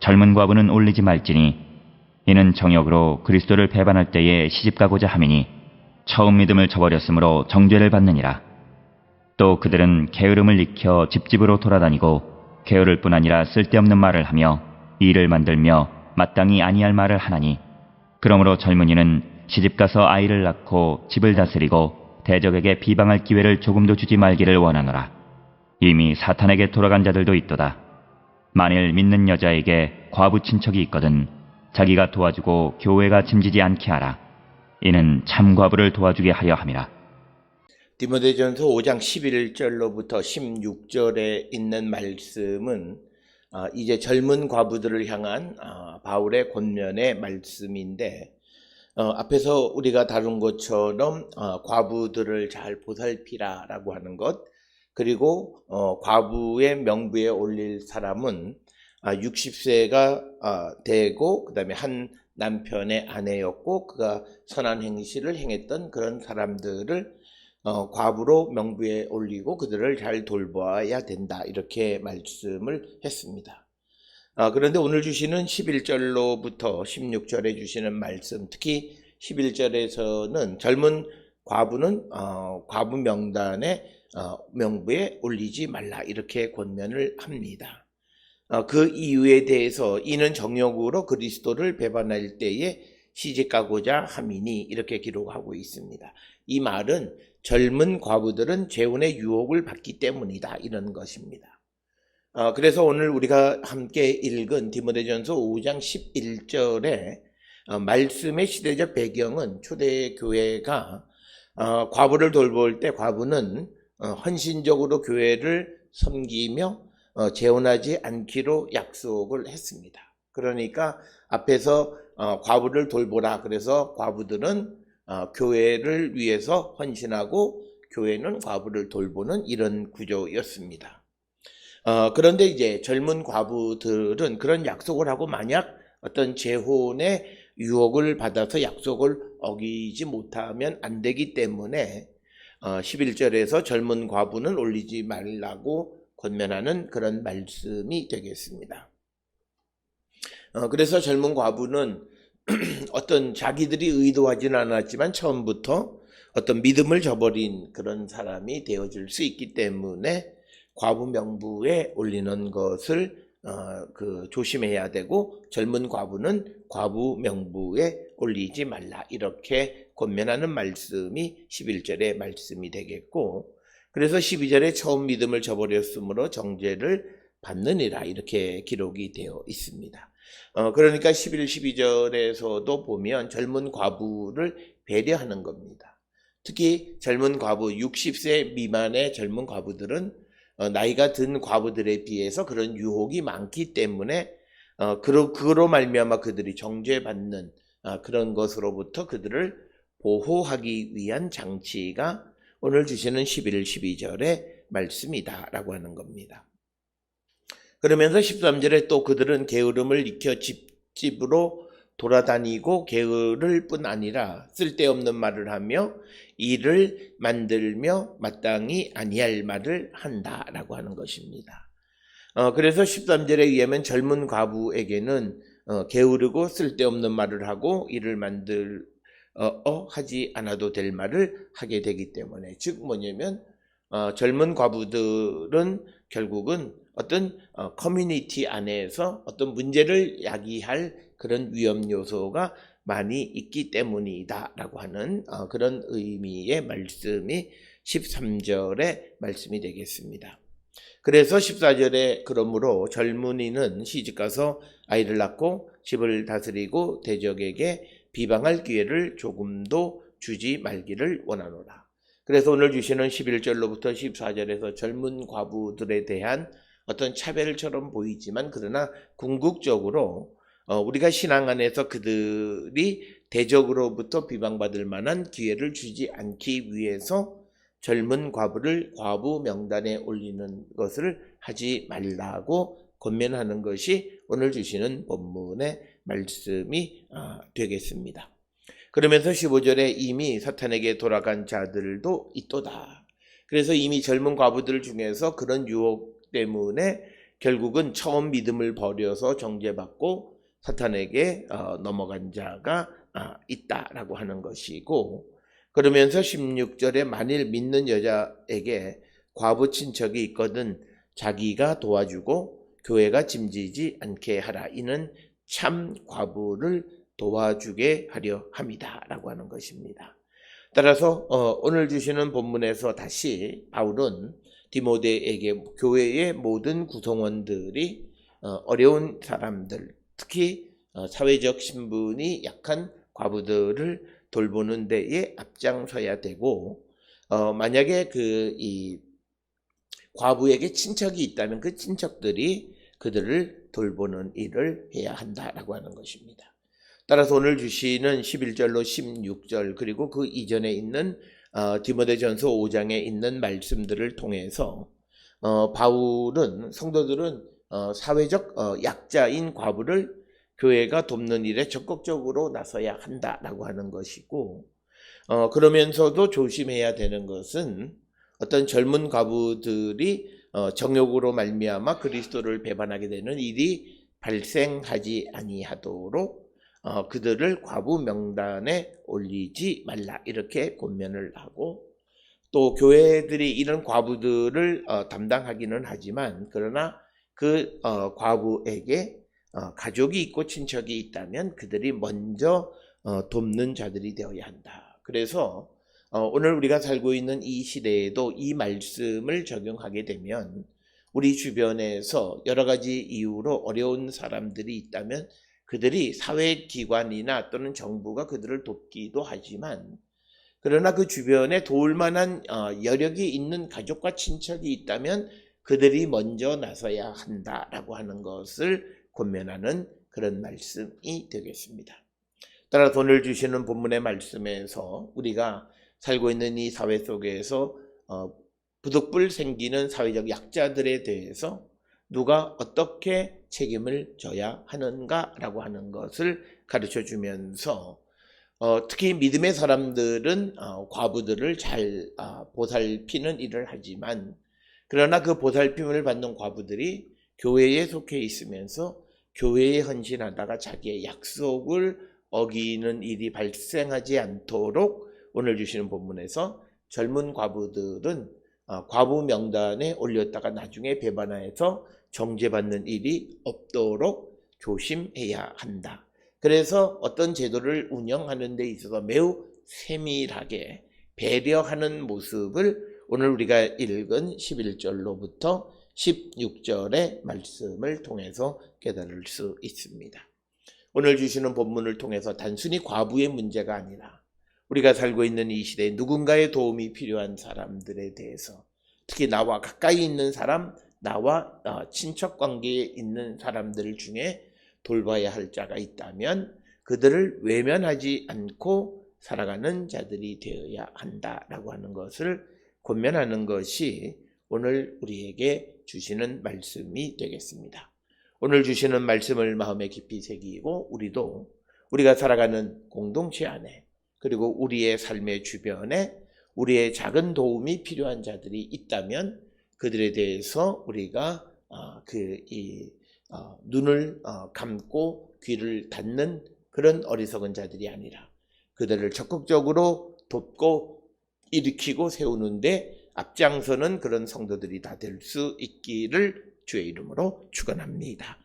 젊은 과부는 올리지 말지니 이는 정욕으로 그리스도를 배반할 때에 시집가고자 함이니 처음 믿음을 저버렸으므로 정죄를 받느니라. 또 그들은 게으름을 익혀 집집으로 돌아다니고 게으를 뿐 아니라 쓸데없는 말을 하며 일을 만들며 마땅히 아니할 말을 하나니 그러므로 젊은이는 시집가서 아이를 낳고 집을 다스리고 대적에게 비방할 기회를 조금도 주지 말기를 원하노라. 이미 사탄에게 돌아간 자들도 있도다. 만일 믿는 여자에게 과부 친척이 있거든 자기가 도와주고 교회가 짐지지 않게 하라. 이는 참 과부를 도와주게 하려 함이라. 디모데전서 5장 11절로부터 16절에 있는 말씀은 이제 젊은 과부들을 향한 바울의 권면의 말씀인데, 앞에서 우리가 다룬 것처럼 과부들을 잘 보살피라 라고 하는 것, 그리고 과부의 명부에 올릴 사람은 60세가 되고 그 다음에 한 남편의 아내였고 그가 선한 행실을 행했던 그런 사람들을 과부로 명부에 올리고 그들을 잘 돌봐야 된다, 이렇게 말씀을 했습니다. 그런데 오늘 주시는 11절로부터 16절에 주시는 말씀, 특히 11절에서는 젊은 과부는 과부 명단에 명부에 올리지 말라, 이렇게 권면을 합니다. 그 이유에 대해서 이는 정욕으로 그리스도를 배반할 때에 시집가고자 함이니, 이렇게 기록하고 있습니다. 이 말은 젊은 과부들은 재혼의 유혹을 받기 때문이다, 이런 것입니다. 그래서 오늘 우리가 함께 읽은 디모데전서 5장 11절에 말씀의 시대적 배경은 초대교회가 과부를 돌볼 때 과부는 헌신적으로 교회를 섬기며 재혼하지 않기로 약속을 했습니다. 그러니까 앞에서 과부를 돌보라, 그래서 과부들은 교회를 위해서 헌신하고 교회는 과부를 돌보는 이런 구조였습니다. 그런데 이제 젊은 과부들은 그런 약속을 하고 만약 어떤 재혼의 유혹을 받아서 약속을 어기지 못하면 안 되기 때문에 11절에서 젊은 과부는 올리지 말라고 권면하는 그런 말씀이 되겠습니다. 그래서 젊은 과부는 어떤 자기들이 의도하지는 않았지만 처음부터 어떤 믿음을 저버린 그런 사람이 되어줄 수 있기 때문에 과부 명부에 올리는 것을 조심해야 되고, 젊은 과부는 과부 명부에 올리지 말라, 이렇게 권면하는 말씀이 11절의 말씀이 되겠고, 그래서 12절에 처음 믿음을 저버렸으므로 정죄를 받느니라, 이렇게 기록이 되어 있습니다. 그러니까 11, 12절에서도 보면 젊은 과부를 배려하는 겁니다. 특히 젊은 과부, 60세 미만의 젊은 과부들은 나이가 든 과부들에 비해서 그런 유혹이 많기 때문에 그로 말미암아 그들이 정죄받는 그런 것으로부터 그들을 보호하기 위한 장치가 오늘 주시는 11, 12절의 말씀이다 라고 하는 겁니다. 그러면서 13절에 또 그들은 게으름을 익혀 집집으로 돌아다니고 게으를 뿐 아니라 쓸데없는 말을 하며 일을 만들며 마땅히 아니할 말을 한다라고 하는 것입니다. 그래서 13절에 의하면 젊은 과부에게는 게으르고 쓸데없는 말을 하고 일을 하지 않아도 될 말을 하게 되기 때문에, 즉 뭐냐면 젊은 과부들은 결국은 어떤 커뮤니티 안에서 어떤 문제를 야기할 그런 위험 요소가 많이 있기 때문이다 라고 하는 그런 의미의 말씀이 13절의 말씀이 되겠습니다. 그래서 14절에 그러므로 젊은이는 시집가서 아이를 낳고 집을 다스리고 대적에게 비방할 기회를 조금도 주지 말기를 원하노라. 그래서 오늘 주시는 11절로부터 14절에서 젊은 과부들에 대한 어떤 차별처럼 보이지만, 그러나 궁극적으로 우리가 신앙 안에서 그들이 대적으로부터 비방받을 만한 기회를 주지 않기 위해서 젊은 과부를 과부 명단에 올리는 것을 하지 말라고 권면하는 것이 오늘 주시는 본문의 말씀이 되겠습니다. 그러면서 15절에 이미 사탄에게 돌아간 자들도 있도다. 그래서 이미 젊은 과부들 중에서 그런 유혹 때문에 결국은 처음 믿음을 버려서 정죄받고 사탄에게 넘어간 자가 있다라고 하는 것이고, 그러면서 16절에 만일 믿는 여자에게 과부 친척이 있거든 자기가 도와주고 교회가 짐지지 않게 하라. 이는 참 과부를 도와주게 하려 함이다 라고 하는 것입니다. 따라서 오늘 주시는 본문에서 다시 바울은 디모데에게 교회의 모든 구성원들이 어려운 사람들, 특히 사회적 신분이 약한 과부들을 돌보는 데에 앞장서야 되고, 만약에 이 과부에게 친척이 있다면 그 친척들이 그들을 돌보는 일을 해야 한다라고 하는 것입니다. 따라서 오늘 주시는 11절로 16절 그리고 그 이전에 있는 디모데전서 5장에 있는 말씀들을 통해서 바울은 성도들은 사회적 약자인 과부를 교회가 돕는 일에 적극적으로 나서야 한다라고 하는 것이고, 그러면서도 조심해야 되는 것은 어떤 젊은 과부들이 정욕으로 말미암아 그리스도를 배반하게 되는 일이 발생하지 아니하도록 그들을 과부 명단에 올리지 말라 이렇게 권면을 하고, 또 교회들이 이런 과부들을 담당하기는 하지만 그러나 그 과부에게 가족이 있고 친척이 있다면 그들이 먼저 돕는 자들이 되어야 한다. 그래서 오늘 우리가 살고 있는 이 시대에도 이 말씀을 적용하게 되면 우리 주변에서 여러 가지 이유로 어려운 사람들이 있다면 그들이 사회기관이나 또는 정부가 그들을 돕기도 하지만, 그러나 그 주변에 도울 만한 여력이 있는 가족과 친척이 있다면 그들이 먼저 나서야 한다라고 하는 것을 권면하는 그런 말씀이 되겠습니다. 따라 오늘 주시는 본문의 말씀에서 우리가 살고 있는 이 사회 속에서 부득불 생기는 사회적 약자들에 대해서 누가 어떻게 책임을 져야 하는가라고 하는 것을 가르쳐 주면서 특히 믿음의 사람들은 과부들을 잘 보살피는 일을 하지만, 그러나 그 보살핌을 받는 과부들이 교회에 속해 있으면서 교회에 헌신하다가 자기의 약속을 어기는 일이 발생하지 않도록 오늘 주시는 본문에서 젊은 과부들은 과부 명단에 올렸다가 나중에 배반하여서 정죄받는 일이 없도록 조심해야 한다. 그래서 어떤 제도를 운영하는 데 있어서 매우 세밀하게 배려하는 모습을 오늘 우리가 읽은 11절로부터 16절의 말씀을 통해서 깨달을 수 있습니다. 오늘 주시는 본문을 통해서 단순히 과부의 문제가 아니라 우리가 살고 있는 이 시대에 누군가의 도움이 필요한 사람들에 대해서, 특히 나와 가까이 있는 사람, 나와 친척 관계에 있는 사람들 중에 돌봐야 할 자가 있다면 그들을 외면하지 않고 살아가는 자들이 되어야 한다라고 하는 것을 권면하는 것이 오늘 우리에게 주시는 말씀이 되겠습니다. 오늘 주시는 말씀을 마음에 깊이 새기고 우리도 우리가 살아가는 공동체 안에 그리고 우리의 삶의 주변에 우리의 작은 도움이 필요한 자들이 있다면 그들에 대해서 우리가 눈을 감고 귀를 닫는 그런 어리석은 자들이 아니라 그들을 적극적으로 돕고 일으키고 세우는데 앞장서는 그런 성도들이 다 될 수 있기를 주의 이름으로 축원합니다.